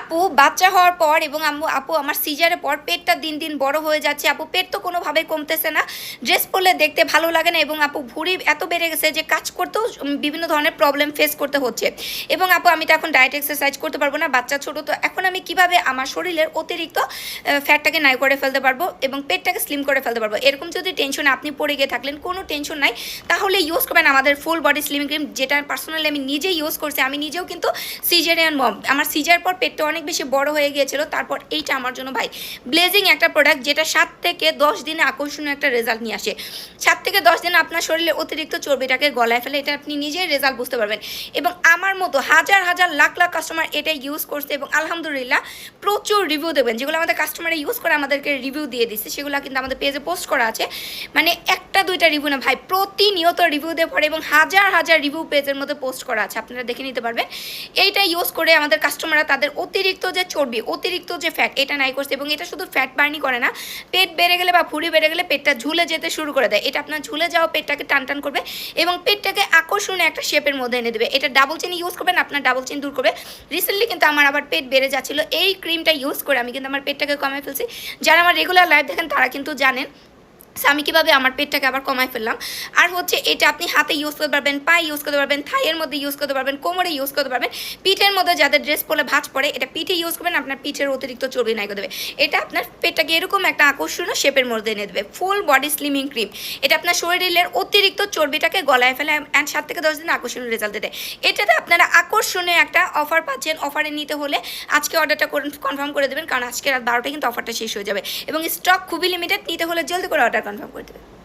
আপু বাচ্চা হওয়ার পর এবং আপু আমার সিজারের পর পেটটা দিন দিন বড় হয়ে যাচ্ছে আপু, পেট তো কোনোভাবেই কমতেছে না, ড্রেস পরলে দেখতে ভালো লাগে না এবং আপু ভুঁড়ি এত বেড়ে গেছে যে কাজ করতেও বিভিন্ন ধরনের প্রবলেম ফেস করতে হচ্ছে। এবং আপু আমি তো এখন ডায়েট এক্সারসাইজ করতে পারবো না, বাচ্চা ছোটো, তো এখন আমি কিভাবে আমার শরীরের অতিরিক্ত ফ্যাটটাকে নাই করে ফেলতে পারবো এবং পেটটাকে স্লিম করে ফেলতে পারবো? এরকম যদি টেনশনে আপনি পড়ে গিয়ে থাকলেন, কোনো টেনশন নাই, তাহলে ইউজ করবেন আমাদের ফুল বডি স্লিমিং ক্রিম, যেটা পার্সোনালি আমি নিজেই ইউজ করছি। আমি নিজেও কিন্তু সিজারিয়ান মম, আমার সিজার পর পেটটা অনেক বেশি বড় হয়ে গিয়েছিল। তারপর এইটা আমার জন্য ভাই ব্লেজিং একটা প্রোডাক্ট, যেটা 7 থেকে 10 দিনে আকর্ষণীয় একটা রেজাল্ট নিয়ে আসে। 7 থেকে 10 দিনে আপনার শরীরে অতিরিক্ত চর্বিটাকে গলায় ফেলে, এটা আপনি নিজেই রেজাল্ট বুঝতে পারবেন। এবং আমার মতো হাজার হাজার লাখ লাখ কাস্টমার এটা ইউজ করছে এবং আলহামদুলিল্লাহ প্রচুর রিভিউ দেবেন, যেগুলো আমাদের কাস্টমাররা ইউজ করে আমাদেরকে রিভিউ দিয়ে দিচ্ছে, সেগুলো কিন্তু আমাদের পেজে পোস্ট করা আছে। মানে একটা দুইটা রিভিউ না ভাই, প্রতিনিয়ত রিভিউ দিয়ে পড়ে এবং হাজার হাজার রিভিউ পেজের মধ্যে পোস্ট করা আছে, আপনারা দেখে নিতে পারবেন। এইটা ইউজ করে আমাদের কাস্টমাররা তাদের অতিরিক্ত যে চর্বি, অতিরিক্ত যে ফ্যাট, এটা নাই করছে। এবং এটা শুধু ফ্যাট বার্নই করে না, পেট বেড়ে গেলে বা ভুঁড়ি বেড়ে গেলে পেটটা ঝুলে যেতে শুরু করে দেয়। এটা আপনার ঝুলে যাওয়া পেটটাকে টান টান করবে এবং পেটটাকে আকর্ষণীয় একটা শেপের মধ্যে এনে দেবে। এটা ডাবল চেন ইউজ করবেন, আপনার ডাবল চেন দূর করবে। রিসেন্টলি কিন্তু আমার আবার পেট বেড়ে যাচ্ছিলো, এই ক্রিমটা ইউজ করে আমি কিন্তু আমার পেটটাকে কমিয়ে ফেলছি। যারা আমার রেগুলার লাইভ দেখেন তারা কিন্তু জানেন আমি কীভাবে আমার পেটটাকে আবার কমায় ফেললাম। আর হচ্ছে এটা আপনি হাতে ইউজ করতে পারবেন, পায়ে ইউজ করতে পারবেন, থাইয়ের মধ্যে ইউজ করতে পারবেন, কোমরে ইউজ করতে পারবেন, পিঠের মধ্যে যাদের ড্রেস পরে ভাঁজ পড়ে এটা পিঠে ইউজ করবেন, আপনার পিঠের অতিরিক্ত চর্বি নাই করে দেবে। এটা আপনার পেটটাকে এরকম একটা আকর্ষণীয় শেপের মধ্যে এনে দেবে। ফুল বডি স্লিমিং ক্রিম, এটা আপনার শরীরের অতিরিক্ত চর্বিটাকে গলায় ফেলে অ্যান্ড 7 থেকে 10 দিন আকর্ষণীয় রেজাল্ট দেয়। এটাতে আপনারা আকর্ষণীয় একটা অফার পাচ্ছেন। অফারে নিতে হলে আজকে অর্ডারটা কনফার্ম করে দেবেন, কারণ আজকে রাত 12টায় কিন্তু অফারটা শেষ হয়ে যাবে এবং স্টক খুবই লিমিটেড। নিতে হলে জলদি করে অর্ডার কনফার্ম করে দেবেন।